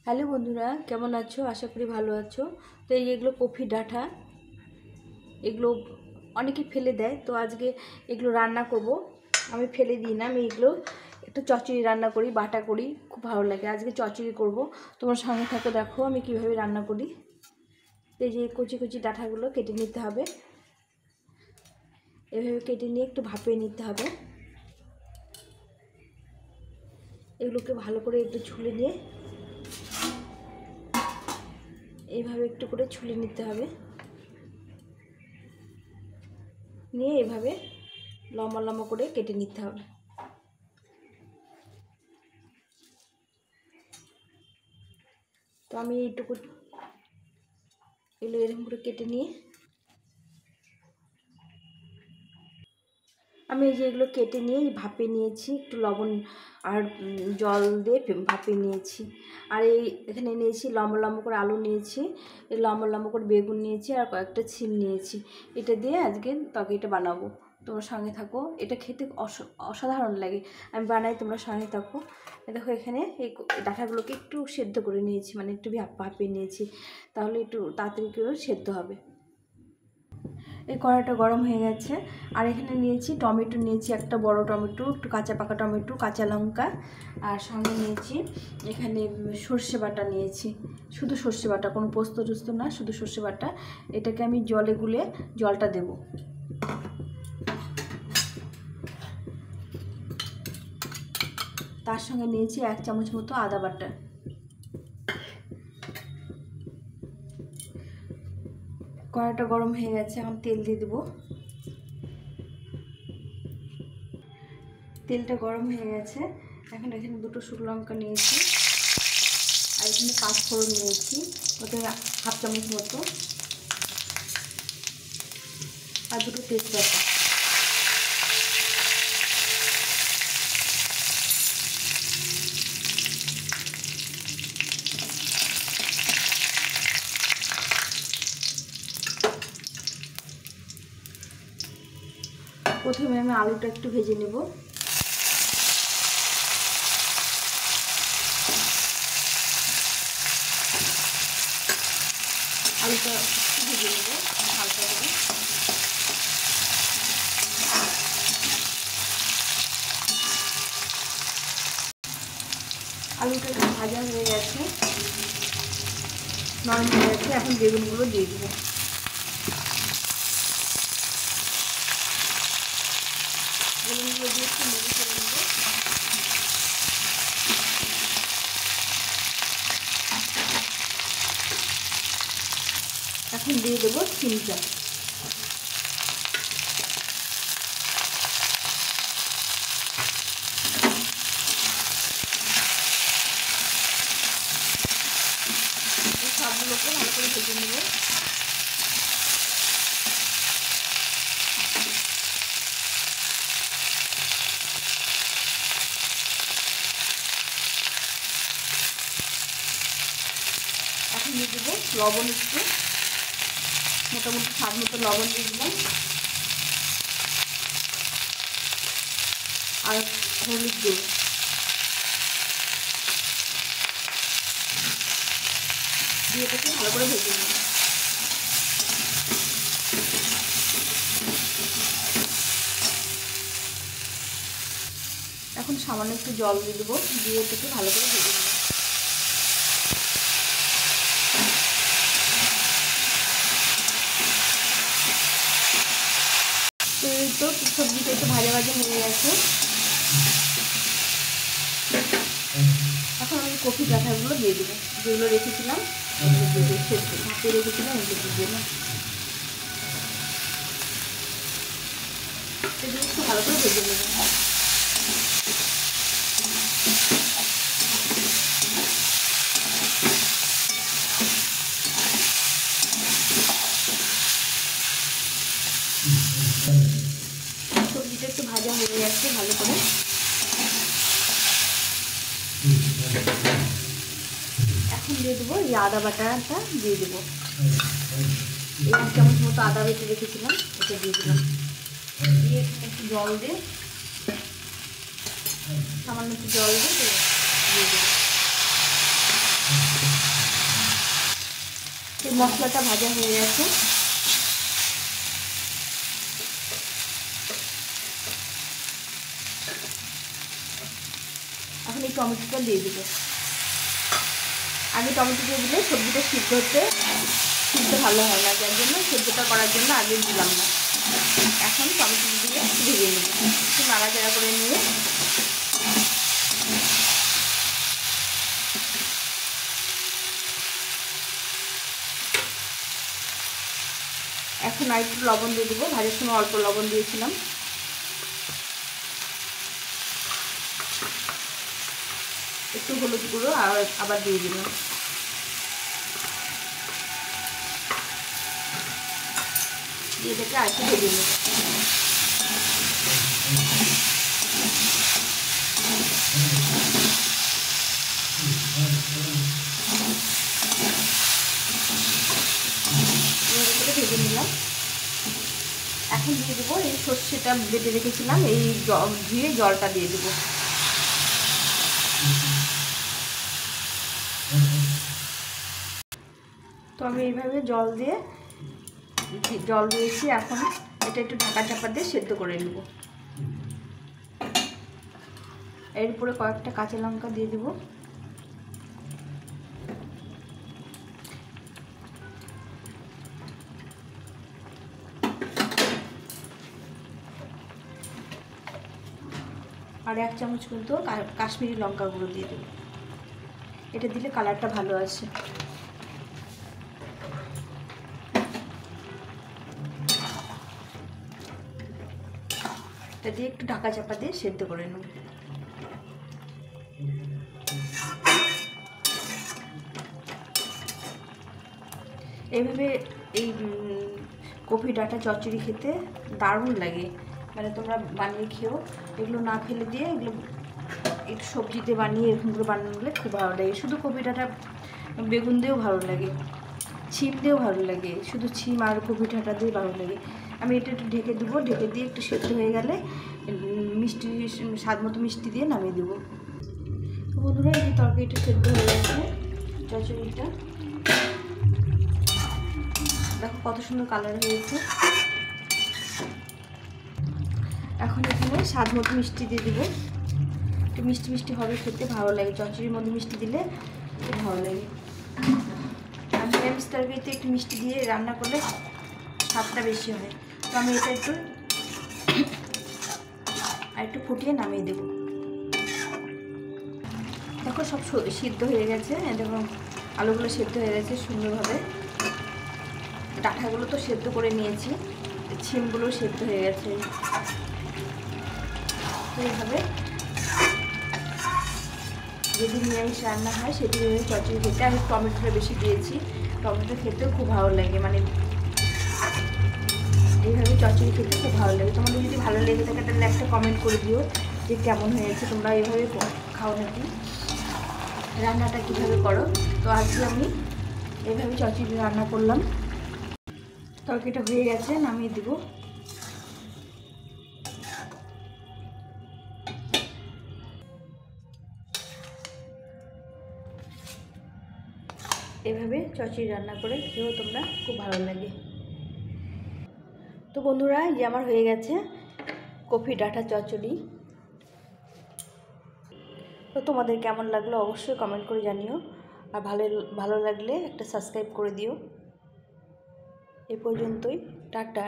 Hello বন্ধুরা, কেমন আছো? আশা করি ভালো আছো। তো এইগুলো কফি ডাঁটা, এগুলো অনেকে ফেলে দেয়, তো আজকে এগুলো রান্না করব। আমি ফেলে দিই না, আমি এগুলো একটু চচ্চড়ি রান্না করি, বাটা করি, খুব ভালো লাগে। আজকে চচ্চড়ি করব, তোমার সঙ্গে থাকো, দেখো আমি কিভাবে রান্না করি। এই যে কচি কচি ডাঁটাগুলো কেটে নিতে হবে, এভাবে কেটে নিয়ে একটু ভাপিয়ে নিতে হবে। এগুলোকে ভালো করে একটু ছুলে নিয়ে এইভাবে একটু করে ছুলে নিতে হবে, নিয়ে এভাবে লম্বা লম্বা করে কেটে নিতে হবে। তো আমি এইটুকু এগুলো এরকম করে কেটে নিয়ে আমি এই যে এগুলো কেটে নিয়ে ভাপিয়ে নিয়েছি, একটু লবণ আর জল দিয়ে ভাপিয়ে নিয়েছি। আর এখানে নিয়েছি লম্বা লম্বা করে আলু নিয়েছি, লম্বা লম্বা করে বেগুন নিয়েছি, আর কয়েকটা ছিম নিয়েছি। এটা দিয়ে আজকে তরকারিটা বানাবো। তোমার সঙ্গে থাকো, এটা খেতে অসাধারণ লাগে। আমি বানাই, তোমরা সঙ্গে থাকো। দেখো এখানে এই ডাঁটাগুলোকে একটু সেদ্ধ করে নিয়েছি, মানে একটু ভাপিয়ে নিয়েছি, তাহলে একটু তাড়াতাড়ি করে সেদ্ধ হবে। এই কড়াইটা গরম হয়ে গেছে। আর এখানে নিয়েছি টমেটো, নিয়েছি একটা বড় টমেটো, একটু কাঁচা পাকা টমেটো, কাঁচা লঙ্কা, আর সঙ্গে নিয়েছি এখানে সর্ষে বাটা নিয়েছি, শুধু সর্ষে বাটা, কোনো পোস্ত টোস্ত না, শুধু সর্ষে বাটা। এটাকে আমি জলে গুলে জলটা দেব। তার সঙ্গে নিয়েছি 1 চামচ মতো আদা বাটা। কড়াইটা গরম হয়ে গেছে, এখন তেল দিয়ে দেবো। তেলটা গরম হয়ে গেছে, এখন এখানে 2টো শুকনো লঙ্কা নিয়েছি, আর এখানে 5 ফোড়ন নিয়েছি, ওতে 1/2 চামচ মতো, আর 2টো তেজপাতা। প্রথমে আমি আলুটা একটু ভেজে নেব। আলুটা ভেজে নেব হালকা করে। আলুটা একটু ভাজা হয়ে গেছে, নরম হয়ে গেছে, এখন বেগুনগুলো দিয়ে দেবো। বেগুনগুলো দিয়ে একটু নেড়ে করে নেব। এখন দিয়ে দেবো চিনিটা। সবগুলোকে ভালো করে ভেজে নেব। এখন দিয়ে দেবো লবণ, একটু মোটামুটি স্বাদ মতো লবণ দিয়ে দিলাম, আর হলুদ গুঁড়ো দিয়ে এটাকে ভালো করে ভেজে নেব। এখন সামান্য একটু জল দিয়ে দেবো, দিয়ে এটাকে ভালো করে ভেজে নেব। তো এই তো সবজিটা একটু ভাজা ভাজা হয়ে গেছে। এখন আমি কফি ডাঁটাগুলো দিয়ে দেবো, যেগুলো রেখেছিলাম, এগুলো দিয়ে দেবো, সেদ্ধ ভাপিয়ে রেখেছিলাম, এগুলো দিয়ে দিলাম। সেগুলো একটু ভালো করে ভেজে নেব। সবজিটা একটু ভাজা হয়ে গেছে ভালো করে। এখন দিয়ে দেবো এই আদা বাটাটা দিয়ে দেবো, 1 চামচ মতো আদা বেটে রেখেছিলাম, এটা দিয়ে দিলাম। দিয়ে একটু জল দিয়ে, সামান্য একটু জল দিয়ে দেবো। মশলাটা ভাজা হয়ে গেছে। এখন এই টমেটোটা দিয়ে দেবো। আগে টমেটোটা দিলে সবজিটা সিদ্ধ ভালো হয় না, যার জন্য সেদ্ধটা করার জন্য আগে দিলাম না। এখন টমেটো দিয়ে ভেজে নেব, একটু নাড়াচাড়া করে নিয়ে এখন আর একটু লবণ দিয়ে দেবো। ভাজার সময় অল্প লবণ দিয়েছিলাম। একটু হলুদ গুঁড়ো আবার দিয়ে দিলাম। দিয়ে দেখে আর একটু ভেজে নেব। ভেজে নিলাম। এখন দিয়ে দেবো এই সর্ষেটা বেটে রেখেছিলাম, এই ধুয়ে জলটা দিয়ে দেবো। তো আমি এইভাবে জল দিয়েছি। এখন এটা একটু ঢাকা চাপা দিয়ে সেদ্ধ করে নেব। এর উপরে কয়েকটা কাঁচা লঙ্কা দিয়ে দেবো। আর 1 চামচ কিন্তু কাশ্মীরি লঙ্কা গুঁড়ো দিয়ে দেবো। এটা দিলে কালারটা ভালো আসে। এটা দিয়ে একটু ঢাকা চাপা দিয়ে সেদ্ধ করে নেব। এইভাবে এই কপি ডাঁটা চচ্চড়ি খেতে দারুণ লাগে, মানে তোমরা বানিয়ে খেও। এগুলো না ফেলে দিয়ে এগুলো একটু সবজিতে বানিয়ে এরকম করে বানালে খুব ভালো লাগে। শুধু কপি ডাঁটা বেগুন দিয়েও ভালো লাগে, ছিম দিয়েও ভালো লাগে, শুধু ছিম আর কপি ডাঁটা দিয়ে ভালো লাগে। আমি এটা একটু ঢেকে দেবো। ঢেকে দিয়ে একটু সেদ্ধ হয়ে গেলে মিষ্টি স্বাদ মতো মিষ্টি দিয়ে নামিয়ে দেবো। তো বন্ধুরা, এই তরকারিটা সেদ্ধ হয়ে গেছে, চচ্চড়িটা দেখো কত সুন্দর কালার হয়েছে। এখন এখানে স্বাদ মতো মিষ্টি দিয়ে দেবো। একটু মিষ্টি মিষ্টি হবে, খেতে ভালো লাগে। চচ্চড়ির মধ্যে মিষ্টি দিলে খুব ভালো লাগে। আর নিরামিষ তরকারিতে একটু মিষ্টি দিয়ে রান্না করলে স্বাদটা বেশি হয়। তো আমি এটা একটু ফুটিয়ে নামিয়ে দেবো। দেখো সব সিদ্ধ হয়ে গেছে। দেখো আলুগুলো সেদ্ধ হয়ে গেছে সুন্দরভাবে। ডাঁটাগুলো তো সেদ্ধ করে নিয়েছি, ছিমগুলো সেদ্ধ হয়ে গেছে। এইভাবে যদি নিরামিষ রান্না হয় সেটি চচ্চড়ি খেতে আমি টমেটোটা বেশি দিয়েছি। টমেটো খেতেও খুব ভালো লাগে, মানে এইভাবে চচ্চড়ি খেতে খুব ভালো লাগে। তোমাদের যদি ভালো লেগে থাকে তাহলে একটা কমেন্ট করে দিও যে কেমন হয়েছে, তোমরা এইভাবে খাও নাকি, রান্নাটা কীভাবে করো। তো আজকে আমি এইভাবে চচ্চড়ি রান্না করলাম। তরকারিটা হয়ে গেছে, নামিয়ে দেবো। এভাবে চচ্চড়ি রান্না করে খেয়েও তোমরা খুব ভালো লাগে। তো বন্ধুরা, এই যে আমার হয়ে গেছে কপি ডাঁটা চচ্চড়ি। তো তোমাদের কেমন লাগলো অবশ্যই কমেন্ট করে জানিও। আর ভালো লাগলে একটা সাবস্ক্রাইব করে দিও। এ পর্যন্তই, টাটা।